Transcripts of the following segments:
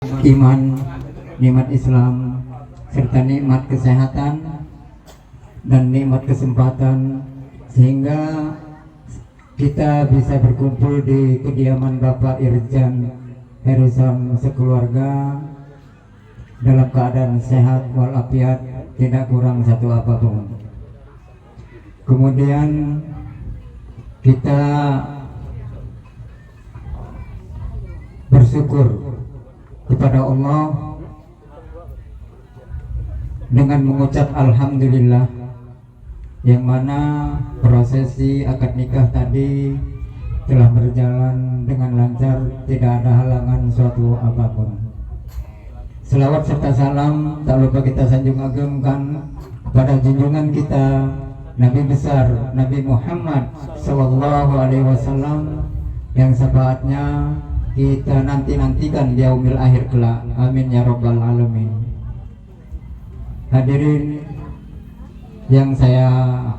iman, nikmat Islam, serta nikmat kesehatan dan nikmat kesempatan, sehingga kita bisa berkumpul di kediaman Bapak Irjan Harrison sekeluarga dalam keadaan sehat walafiat, tidak kurang satu apapun. Kemudian kita bersyukur kepada Allah dengan mengucap alhamdulillah, yang mana prosesi akad nikah tadi telah berjalan dengan lancar, tidak ada halangan suatu apapun. Selawat serta salam tak lupa kita sanjung agungkan kepada junjungan kita Nabi besar Nabi Muhammad Sallallahu Alaihi Wasallam, yang syafaatnya kita nantikan di yaumil akhir kelak. Amin ya rabbal alamin. Hadirin yang saya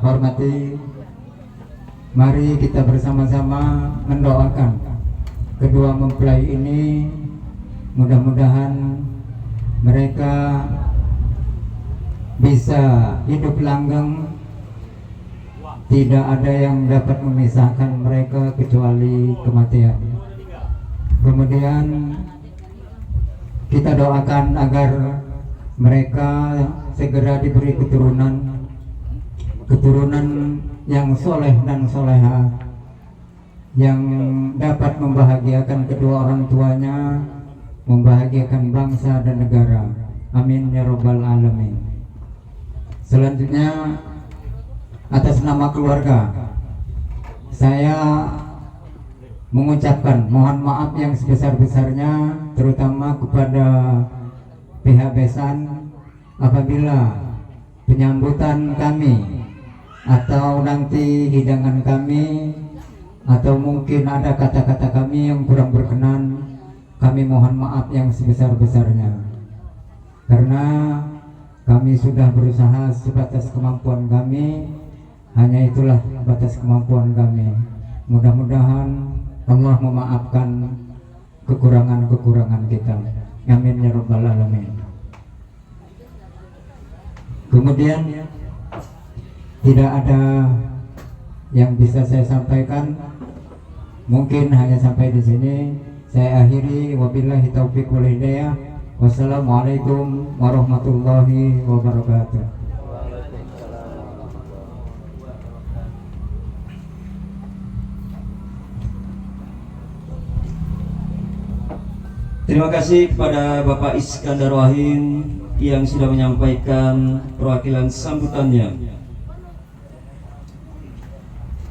hormati, mari kita bersama-sama mendoakan kedua mempelai ini, mudah-mudahan mereka bisa hidup langgeng, tidak ada yang dapat memisahkan mereka kecuali kematian. Kemudian kita doakan agar mereka segera diberi keturunan yang soleh dan soleha, yang dapat membahagiakan kedua orang tuanya, membahagiakan bangsa dan negara. Amin ya rabbal alamin. Selanjutnya, atas nama keluarga, saya mengucapkan mohon maaf yang sebesar-besarnya, terutama kepada pihak besan, apabila penyambutan kami atau nanti hidangan kami atau mungkin ada kata-kata kami yang kurang berkenan, kami mohon maaf yang sebesar-besarnya, karena kami sudah berusaha sebatas kemampuan kami. Hanya itulah batas kemampuan kami. Mudah-mudahan Allah memaafkan kekurangan-kekurangan kita. Amin ya rabbal alamin. Kemudian tidak ada yang bisa saya sampaikan, mungkin hanya sampai di sini. Saya akhiri, wabillahi taufiq wal hidayah. Wassalamualaikum warahmatullahi wabarakatuh. Terima kasih kepada Bapak Iskandar Wahid yang sudah menyampaikan perwakilan sambutannya.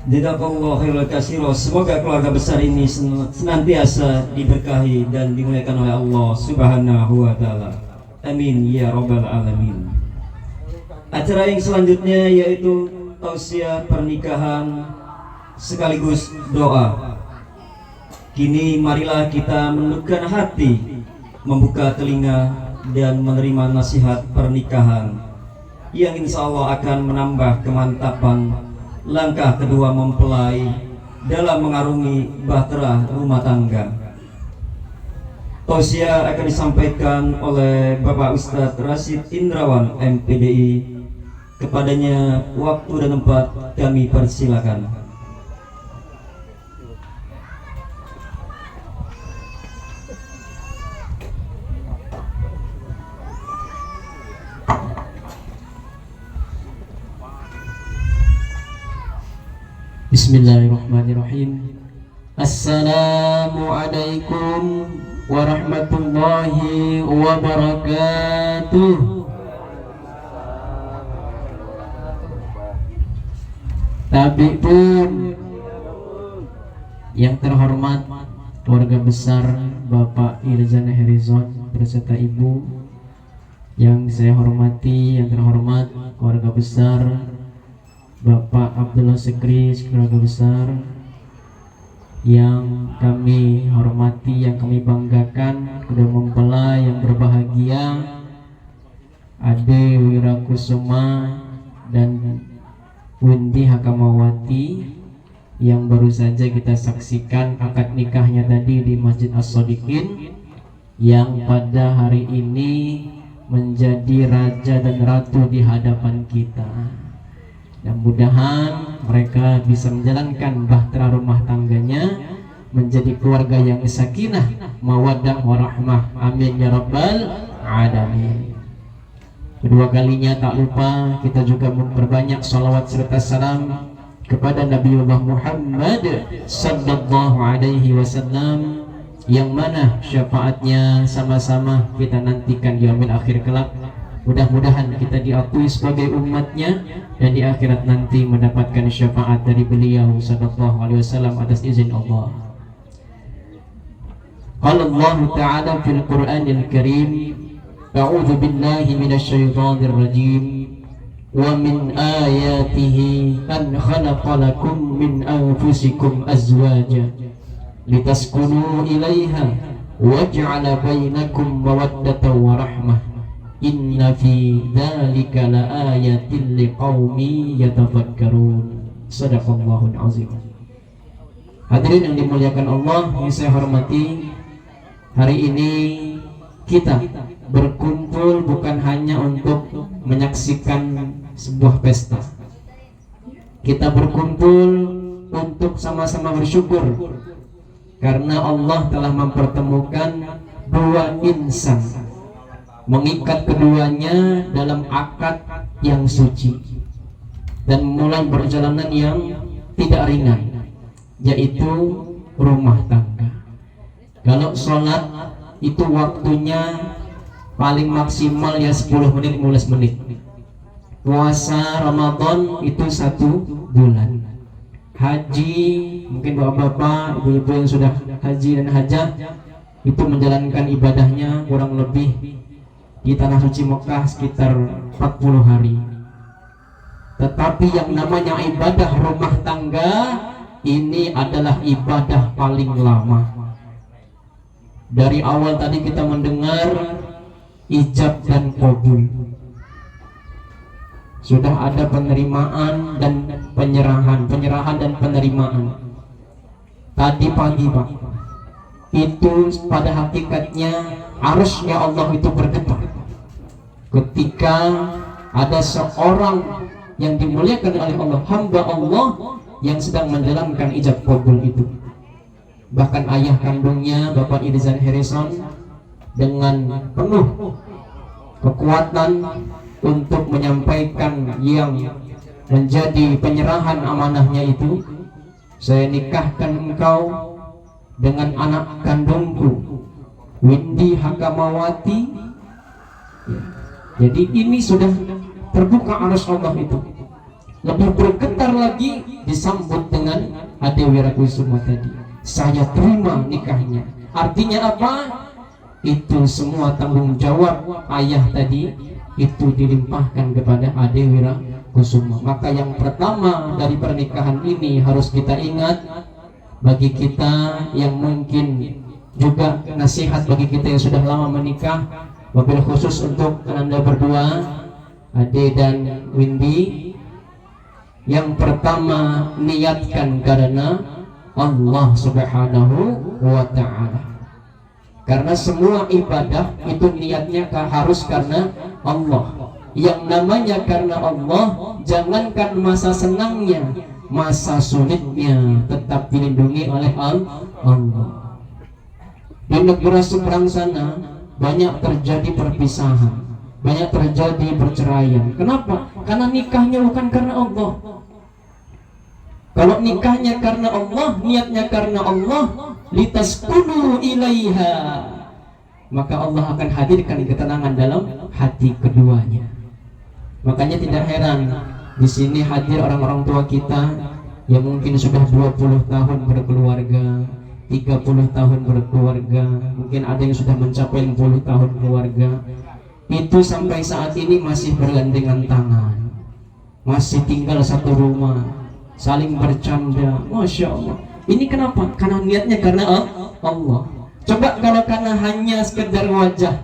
Jazakallahu khairan katsiran. Semoga keluarga besar ini senantiasa diberkahi dan dimuliakan oleh Allah Subhanahu wa taala. Amin ya rabbal alamin. Acara yang selanjutnya yaitu tausiah pernikahan sekaligus doa. Kini marilah kita menundukkan hati, membuka telinga dan menerima nasihat pernikahan yang insya Allah akan menambah kemantapan langkah kedua mempelai dalam mengarungi bahtera rumah tangga. Tausiah akan disampaikan oleh Bapak Ustadz Rashid Indrawan MPDI. Kepadanya waktu dan tempat kami persilakan. Bismillahirrahmanirrahim. Assalamualaikum warahmatullahi wabarakatuh. Tapi pun yang terhormat keluarga besar Bapak Irjan Harrison beserta Ibu, yang saya hormati, yang terhormat keluarga besar Bapak Abdullah Sekri, keluarga besar yang kami hormati, yang kami banggakan, kedua mempelai yang berbahagia, Ade Wirakusuma dan Wundi Hakamawati, yang baru saja kita saksikan akad nikahnya tadi di Masjid As-Shodiqin. yang pada hari ini menjadi raja dan ratu di hadapan kita. Dan mudah-mudahan mereka bisa menjalankan bahtera rumah tangganya menjadi keluarga yang sakinah, mawaddah warahmah. Amin ya rabbal alamin. Kedua kalinya tak lupa kita juga memperbanyak salawat serta salam kepada Nabiullah Muhammad sallallahu alaihi wasallam, yang mana syafaatnya sama-sama kita nantikan di yaumil akhir kelak. Mudah-mudahan kita diakui sebagai umatnya dan di akhirat nanti mendapatkan syafaat dari beliau sallallahu alaihi wasallam atas izin Allah. Qala Allah Ta'ala fil Qur'anil Karim, a'udzu billahi minasy syaithanir rajim. Wa min ayatihi an khalaqa lakum min anfusikum azwaja litaskunu ilaiha waj'ala bainakum mawaddatan wa rahmah. Inna fi dzalika laayatin liqaumin yatafakkarun. Shadaqallahul azim. Hadirin yang dimuliakan Allah, yang saya hormati, hari ini kita berkumpul bukan hanya untuk menyaksikan sebuah pesta. Kita berkumpul untuk sama-sama bersyukur karena Allah telah mempertemukan dua insan, mengikat keduanya dalam akad yang suci dan mulai perjalanan yang tidak ringan, yaitu rumah tangga. Kalau sholat itu waktunya paling maksimal ya 10 menit, 15 menit. Puasa Ramadan itu 1 bulan. Haji, mungkin bapak-bapak, ibu-ibu yang sudah haji dan hajah itu menjalankan ibadahnya kurang lebih di tanah suci Mekah sekitar 40 hari. Tetapi yang namanya ibadah rumah tangga ini adalah ibadah paling lama. Dari awal tadi kita mendengar ijab dan qabul. Sudah ada penerimaan dan penyerahan dan penerimaan. Tadi pagi Pak, itu pada hakikatnya arusnya Allah itu bergetar ketika ada seorang yang dimuliakan oleh Allah, hamba Allah yang sedang menjalankan ijab qabul itu. Bahkan ayah kandungnya Bapak Idzan Harrison dengan penuh kekuatan untuk menyampaikan yang menjadi penyerahan amanahnya itu, saya nikahkan engkau dengan anak kandungku Windy Hakamawati. Jadi ini sudah terbuka arus Allah itu. Lebih bergetar lagi disambut dengan Ade Wirakusuma tadi. Saya terima nikahnya. Artinya apa? Itu semua tanggung jawab ayah tadi itu dilimpahkan kepada Ade Wirakusuma. Maka yang pertama dari pernikahan ini harus kita ingat, bagi kita yang mungkin juga nasihat bagi kita yang sudah lama menikah, wabil khusus untuk Anda berdua, Ade dan Windy. Yang pertama, niatkan karena Allah Subhanahu wa Ta'ala. Karena semua ibadah itu niatnya harus karena Allah. Yang namanya karena Allah, jangankan masa senangnya, masa sulitnya tetap dilindungi oleh Allah. Di negara seberang sana banyak terjadi perpisahan, banyak terjadi perceraian. Kenapa? Karena nikahnya bukan karena Allah. Kalau nikahnya karena Allah, niatnya karena Allah, litaskunu ilaiha, maka Allah akan hadirkan ketenangan dalam hati keduanya. Makanya tidak heran di sini hadir orang-orang tua kita yang mungkin sudah 20 tahun berkeluarga, 30 tahun berkeluarga, mungkin ada yang sudah mencapai 60 tahun keluarga. Itu sampai saat ini masih bergandengan tangan, masih tinggal satu rumah, saling bercanda. Masya Allah. Ini kenapa? Karena niatnya karena Allah. Coba kalau karena hanya sekedar wajah,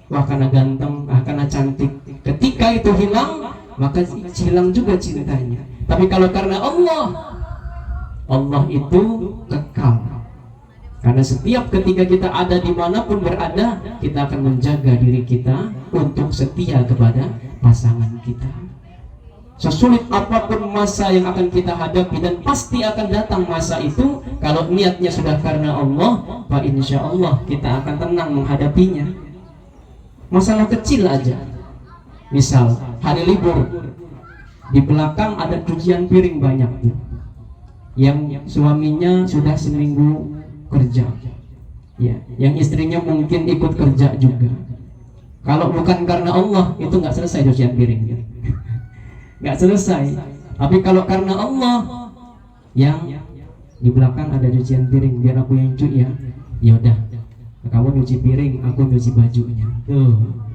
wah karena ganteng, karena cantik, ketika itu hilang, maka hilang juga cintanya. Tapi kalau karena Allah, Allah itu kekal. Karena setiap ketika kita ada dimanapun berada, kita akan menjaga diri kita untuk setia kepada pasangan kita. Sesulit apapun masa yang akan kita hadapi, dan pasti akan datang masa itu, kalau niatnya sudah karena Allah, Pak, insya Allah kita akan tenang menghadapinya. Masalah kecil aja, misal hari libur, di belakang ada cucian piring banyak tuh, yang suaminya sudah seminggu kerja, ya, yang istrinya mungkin ikut kerja juga. Kalau bukan karena Allah, itu nggak selesai cucian piring, nggak selesai. Tapi kalau karena Allah, yang di belakang ada cucian piring, biar aku yang cuci ya, ya udah, kamu nyuci piring, aku nyuci bajunya. Tuh,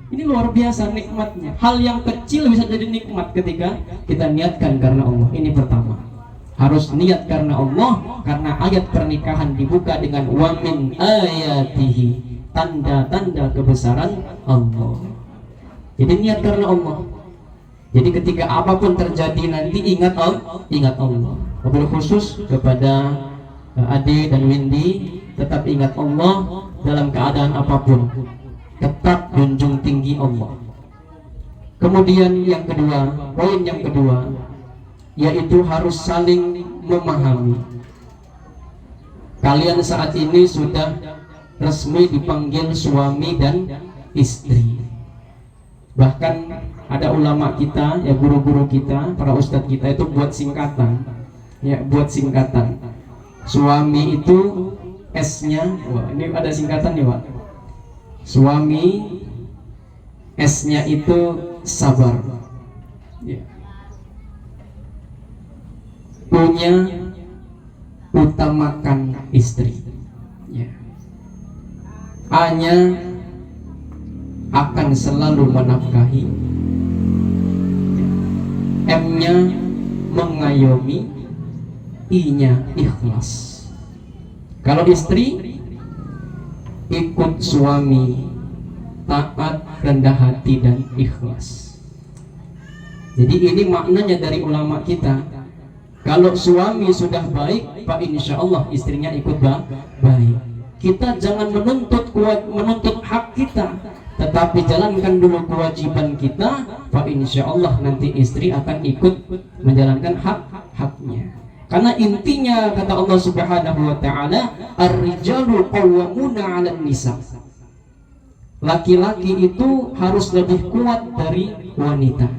ini luar biasa nikmatnya. Hal yang kecil bisa jadi nikmat ketika kita niatkan karena Allah. Ini pertama, harus niat karena Allah, karena ayat pernikahan dibuka dengan wa min ayatihi, tanda-tanda kebesaran Allah. Jadi niat karena Allah. Jadi ketika apapun terjadi nanti ingat Allah. Wabil khusus kepada Ade dan Windy, tetap ingat Allah dalam keadaan apapun. Tetap junjung tinggi Allah. Kemudian yang kedua, poin yang kedua, yaitu harus saling memahami. Kalian saat ini sudah resmi dipanggil suami dan istri. Bahkan ada ulama kita, ya guru-guru kita, para ustadz kita itu buat singkatan. Ya, buat singkatan. Suami itu S-nya, wah, ini ada singkatan nih, Pak. Suami S-nya itu sabar. Ya. Punya utamakan istri, ya. A-nya akan selalu menafkahi, M-nya mengayomi, I-nya ikhlas. Kalau istri ikut suami, taat, rendah hati dan ikhlas. Jadi ini maknanya dari ulama kita. Kalau suami sudah baik, Pak, insya Allah istrinya ikut baik. Kita jangan menuntut hak kita, tetapi jalankan dulu kewajiban kita, Pak, insya Allah nanti istri akan ikut menjalankan hak-haknya. Karena intinya kata Allah Subhanahu wa taala, ar-rijalu qawwamuna 'alan nisa. Laki-laki itu harus lebih kuat dari wanita.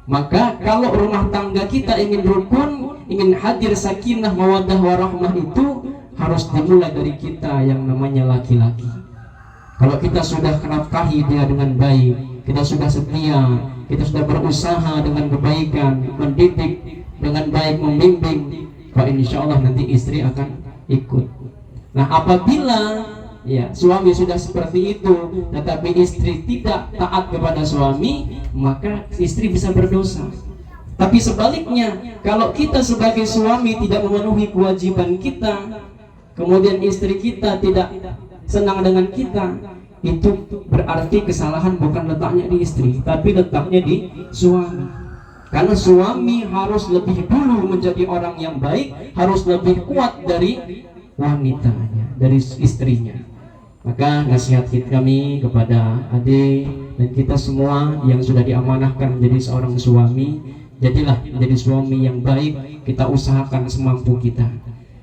Maka kalau rumah tangga kita ingin rukun, ingin hadir sakinah mawaddah warahmah, itu harus dimulai dari kita yang namanya laki-laki. Kalau kita sudah menafkahi dia dengan baik, kita sudah setia, kita sudah berusaha dengan kebaikan, mendidik dengan baik, membimbing, Pak, insya Allah nanti istri akan ikut. Nah, apabila ya suami sudah seperti itu, tetapi istri tidak taat kepada suami, maka istri bisa berdosa. Tapi sebaliknya, kalau kita sebagai suami tidak memenuhi kewajiban kita, kemudian istri kita tidak senang dengan kita, itu berarti kesalahan bukan letaknya di istri, tapi letaknya di suami. Karena suami harus lebih dulu menjadi orang yang baik, harus lebih kuat dari wanitanya, dari istrinya. Maka nasihat kami kepada adik dan kita semua yang sudah diamanahkan menjadi seorang suami, jadilah menjadi suami yang baik. Kita usahakan semampu kita.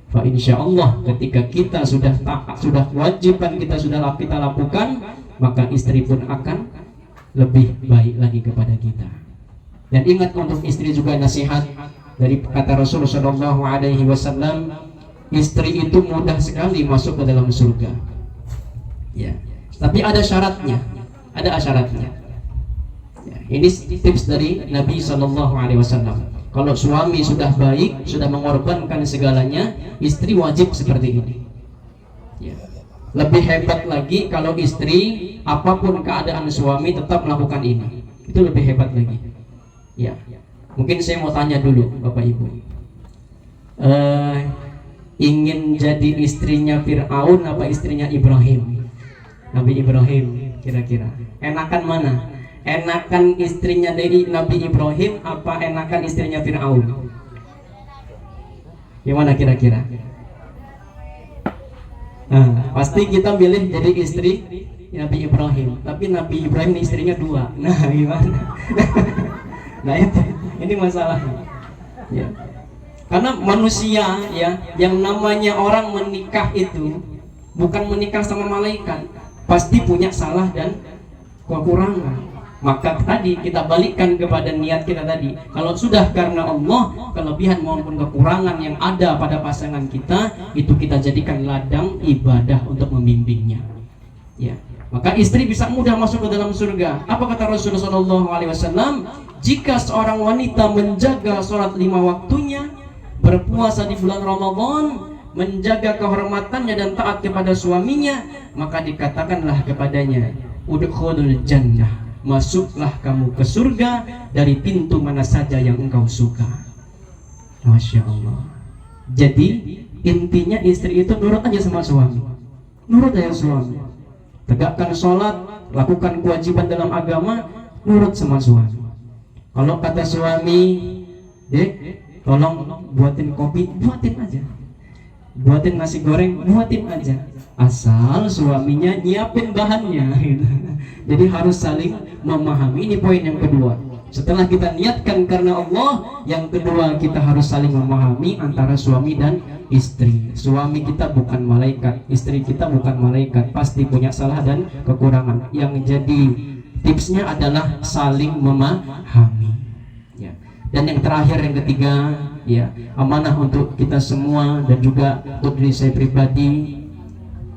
Fa insya Allah ketika kita sudah taat, sudah kewajiban kita sudah kita lakukan, maka istri pun akan lebih baik lagi kepada kita. Dan ingat untuk istri juga nasihat dari kata Rasulullah Shallallahu Alaihi Wasallam, istri itu mudah sekali masuk ke dalam surga. Ya, tapi ada syaratnya, ada syaratnya. Ya, ini tips dari Nabi Shallallahu Alaihi Wasallam. Kalau suami sudah baik, sudah mengorbankan segalanya, istri wajib seperti ini. Ya. Lebih hebat lagi kalau istri apapun keadaan suami tetap melakukan ini, itu lebih hebat lagi. Ya, mungkin saya mau tanya dulu Bapak Ibu, ingin jadi istrinya Fir'aun apa istrinya Ibrahim? Nabi Ibrahim, kira-kira enakan mana? Enakan istrinya dari Nabi Ibrahim apa enakan istrinya Fir'aun? Gimana kira-kira? Nah, pasti kita milih jadi istri Nabi Ibrahim, tapi Nabi Ibrahim istrinya 2. Nah, gimana? Nah, ini masalahnya. Ya. Karena manusia ya, yang namanya orang menikah itu bukan menikah sama malaikat, pasti punya salah dan kekurangan. Maka tadi kita balikkan kepada niat kita tadi. Kalau sudah karena Allah, kelebihan maupun kekurangan yang ada pada pasangan kita, itu kita jadikan ladang ibadah untuk membimbingnya. Ya. Maka istri bisa mudah masuk ke dalam surga. Apa kata Rasulullah SAW? Jika seorang wanita menjaga sholat 5 waktunya, berpuasa di bulan Ramadan, menjaga kehormatannya dan taat kepada suaminya, maka dikatakanlah kepadanya, udkhulul jannah, masuklah kamu ke surga dari pintu mana saja yang engkau suka. Masya Allah. Jadi intinya istri itu nurut aja sama suami, nurut aja suami, tegakkan sholat, lakukan kewajiban dalam agama, nurut sama suami. Kalau kata suami, dek, tolong buatin kopi, buatin aja. Buatin nasi goreng, buatin aja. Asal suaminya nyiapin bahannya gitu. Jadi harus saling memahami. Ini poin yang kedua. Setelah kita niatkan karena Allah, yang kedua kita harus saling memahami antara suami dan istri. Suami kita bukan malaikat, istri kita bukan malaikat, pasti punya salah dan kekurangan. Yang jadi tipsnya adalah saling memahami. Ya. Dan yang terakhir, yang ketiga, ya, amanah untuk kita semua dan juga untuk diri saya pribadi.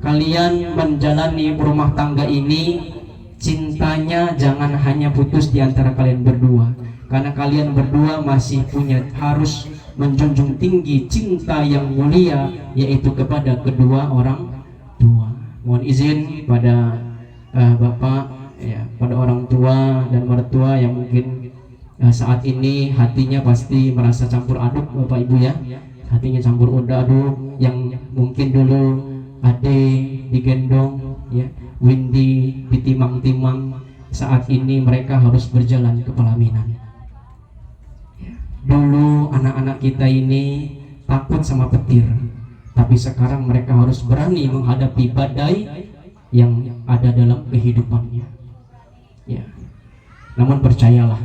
Kalian menjalani rumah tangga ini, cintanya jangan hanya putus di antara kalian berdua, karena kalian berdua masih punya harus menjunjung tinggi cinta yang mulia, yaitu kepada kedua orang tua. Mohon izin pada bapak, ya, pada orang tua dan mertua yang mungkin saat ini hatinya pasti merasa campur aduk, bapak ibu ya, hatinya campur aduk, yang mungkin dulu Ade digendong, ya, Windy ditimang-timang, saat ini mereka harus berjalan ke pelaminan. Ya. Dulu anak-anak kita ini takut sama petir, tapi sekarang mereka harus berani menghadapi badai yang ada dalam kehidupannya. Ya. Namun percayalah,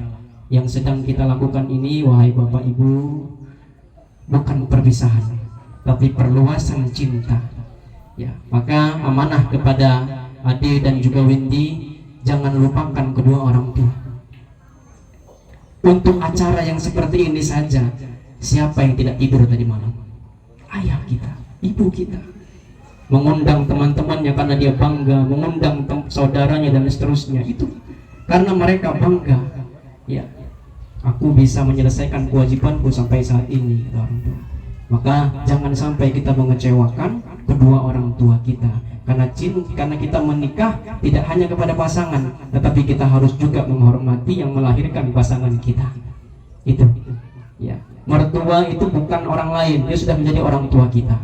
yang sedang kita lakukan ini, wahai bapak ibu, bukan perpisahan, tapi perluasan cinta. Ya, maka amanah kepada Ade dan juga Windy, jangan lupakan kedua orang tua. Untuk acara yang seperti ini saja, siapa yang tidak tidur tadi malam? Ayah kita, ibu kita. Mengundang teman-temannya karena dia bangga, mengundang saudaranya dan seterusnya. Itu karena mereka bangga. Ya, aku bisa menyelesaikan kewajibanku sampai saat ini, orang tua. Maka jangan sampai kita mengecewakan kedua orang tua kita, karena kita menikah tidak hanya kepada pasangan, tetapi kita harus juga menghormati yang melahirkan pasangan kita. Itu ya, mertua itu bukan orang lain, dia sudah menjadi orang tua kita.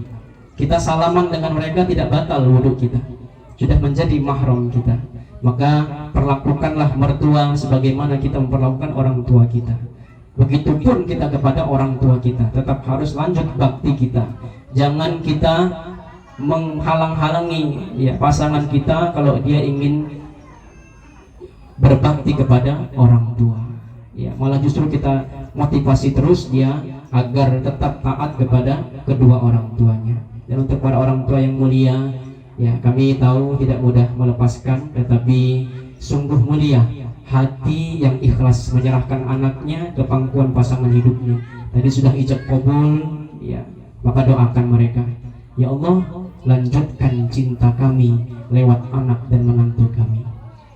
Kita salaman dengan mereka tidak batal wudhu kita, sudah menjadi mahram kita. Maka perlakukanlah mertua sebagaimana kita memperlakukan orang tua kita. Begitupun kita kepada orang tua kita, tetap harus lanjut bakti kita. Jangan kita menghalang-halangi ya pasangan kita kalau dia ingin berbakti kepada orang tua. Ya, malah justru kita motivasi terus dia agar tetap taat kepada kedua orang tuanya. Dan untuk para orang tua yang mulia, ya, kami tahu tidak mudah melepaskan, tetapi sungguh mulia hati yang ikhlas menyerahkan anaknya ke pangkuan pasangan hidupnya. Tadi sudah ijab kabul, ya, maka doakan mereka, ya Allah, lanjutkan cinta kami lewat anak dan menantu kami.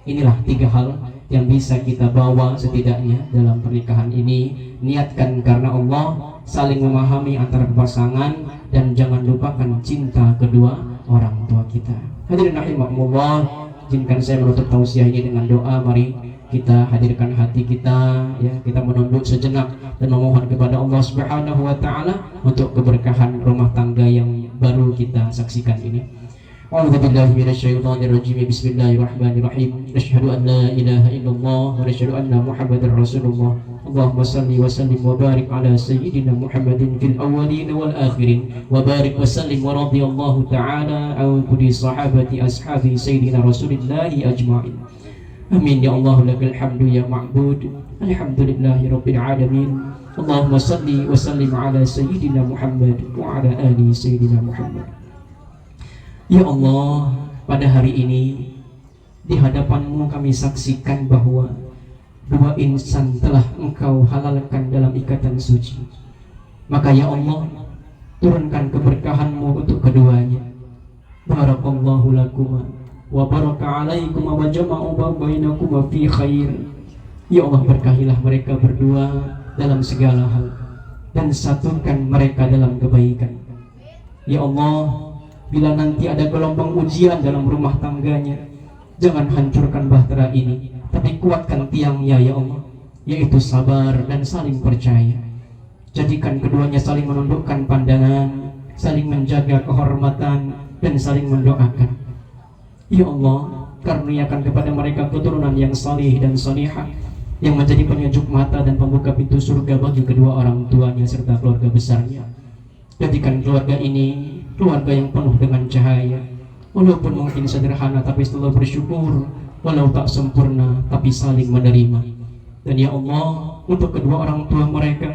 Inilah 3 hal yang bisa kita bawa setidaknya dalam pernikahan ini. Niatkan karena Allah, saling memahami antara pasangan, dan jangan lupakan cinta kedua orang tua kita. Hadirin rahimakumullah, izinkan saya menutup tausiah ini dengan doa. Mari kita hadirkan hati kita, ya, kita menunduk sejenak dan memohon kepada Allah Subhanahu wa taala untuk keberkahan rumah tangga yang baru kita saksikan ini. أعوذ بالله من الشيطان الرجيم بسم الله الرحمن الرحيم نشهد أن لا إله إلا الله ونشهد أن محمدا رسول الله اللهم صل وسلم وبارك على سيدنا محمد في الأولين والآخرين وبارك وسلم ورضي الله تعالى عن كل صحابة أصحاب سيدنا رسول الله أجمعين آمين يا الله لك الحمد يا معبود الحمد لله رب العالمين اللهم صل وسلم على سيدنا محمد وعلى آل سيدنا محمد. Ya Allah, pada hari ini di hadapan-Mu kami saksikan bahwa dua insan telah Engkau halalkan dalam ikatan suci. Maka ya Allah, turunkan keberkahan-Mu untuk keduanya. Barakallahu lakuma wa baraka alaikuma wa jama'u bainakuma fi khair. Ya Allah, berkahilah mereka berdua dalam segala hal dan satukan mereka dalam kebaikan. Ya Allah, bila nanti ada gelombang ujian dalam rumah tangganya, jangan hancurkan bahtera ini, tapi kuatkan tiangnya ya Allah, yaitu sabar dan saling percaya. Jadikan keduanya saling menundukkan pandangan, saling menjaga kehormatan, dan saling mendoakan. Ya Allah, karuniakan kepada mereka keturunan yang salih dan salihah, yang menjadi penyejuk mata dan pembuka pintu surga bagi kedua orang tuanya serta keluarga besarnya. Jadikan keluarga ini keluarga yang penuh dengan cahaya, walaupun mungkin sederhana tapi selalu bersyukur, walau tak sempurna tapi saling menerima. Dan ya Allah, untuk kedua orang tua mereka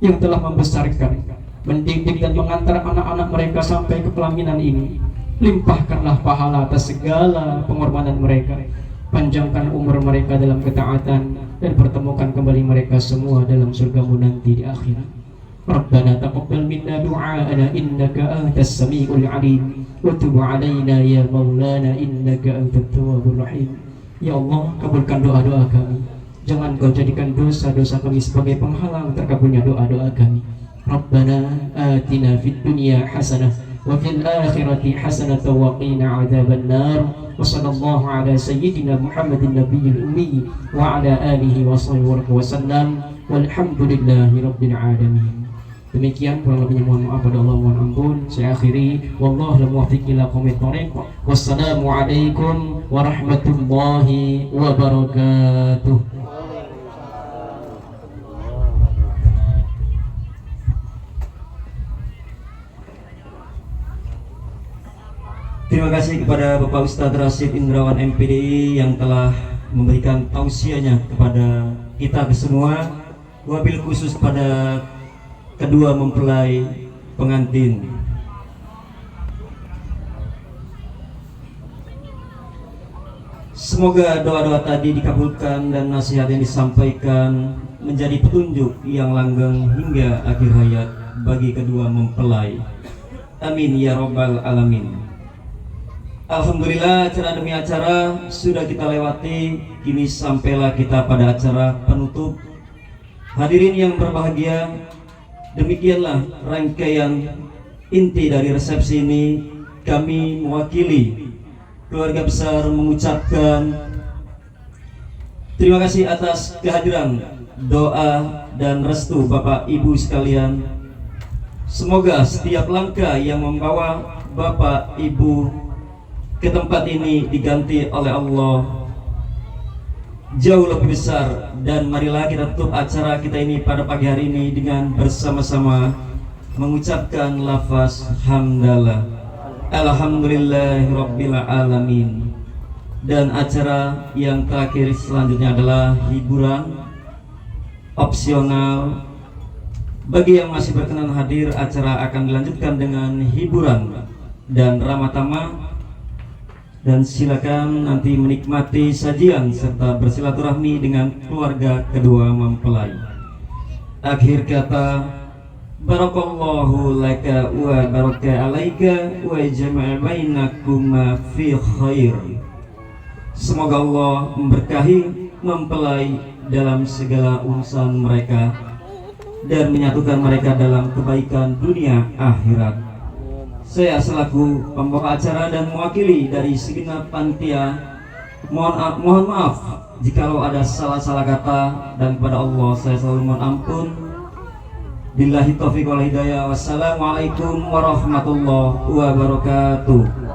yang telah membesarkan, mendidik dan mengantar anak-anak mereka sampai ke pelaminan ini, limpahkanlah pahala atas segala pengorbanan mereka, panjangkan umur mereka dalam ketaatan, dan pertemukan kembali mereka semua dalam surga-Mu nanti di akhirat. Rabbana taqabbal minna du'aana innaka antas samiul alim wa tub 'alaina ya maulana innaka antat tawwabur rahim. Ya Allah, kabulkan doa-doa kami. Jangan Kau jadikan dosa-dosa kami sebagai penghalang terkabulnya doa-doa kami. Rabbana atina fid dunya hasanah wa fil akhirati hasanah wa qina 'adzaban nar. Wa sallallahu ala sayyidina Muhammadin nabiyil ummi wa ala alihi wa sahbihi wa sallam. Walhamdulillahi rabbil alamin. Demikian kurang lebihnya mohon maaf pada Allah, mohon ampun. Saya akhiri, wallahu la muwaffiq ila aqwamit thoriq. Wassalamu alaikum warahmatullahi wabarakatuh. Terima kasih kepada Bapak Ustadz Rasyid Indrawan MPDI yang telah memberikan tausiahnya kepada kita semua, wabil khusus pada kedua mempelai pengantin. Semoga doa-doa tadi dikabulkan dan nasihat yang disampaikan menjadi petunjuk yang langgeng hingga akhir hayat bagi kedua mempelai. Amin ya rabbal alamin. Alhamdulillah, acara demi acara sudah kita lewati. Kini sampailah kita pada acara penutup. Hadirin yang berbahagia, demikianlah rangkaian inti dari resepsi ini. Kami mewakili keluarga besar mengucapkan terima kasih atas kehadiran, doa dan restu Bapak Ibu sekalian. Semoga setiap langkah yang membawa Bapak Ibu ke tempat ini diganti oleh Allah jauh lebih besar. Dan marilah kita tutup acara kita ini pada pagi hari ini dengan bersama-sama mengucapkan lafaz hamdalah alhamdulillahirabbil alamin. Dan acara yang terakhir selanjutnya adalah hiburan opsional. Bagi yang masih berkenan hadir, acara akan dilanjutkan dengan hiburan dan ramah tamah. Dan silakan nanti menikmati sajian serta bersilaturahmi dengan keluarga kedua mempelai. Akhir kata, barakallahu laka wa baraka alaika wa jama'a bainakuma fi khair. Semoga Allah memberkahi mempelai dalam segala urusan mereka dan menyatukan mereka dalam kebaikan dunia akhirat. Saya selaku pembawa acara dan mewakili dari segenap panitia mohon maaf jikalau ada salah-salah kata, dan kepada Allah saya selalu mohon ampun. Billahi taufiq wal hidayah. Wassalamualaikum warahmatullahi wabarakatuh.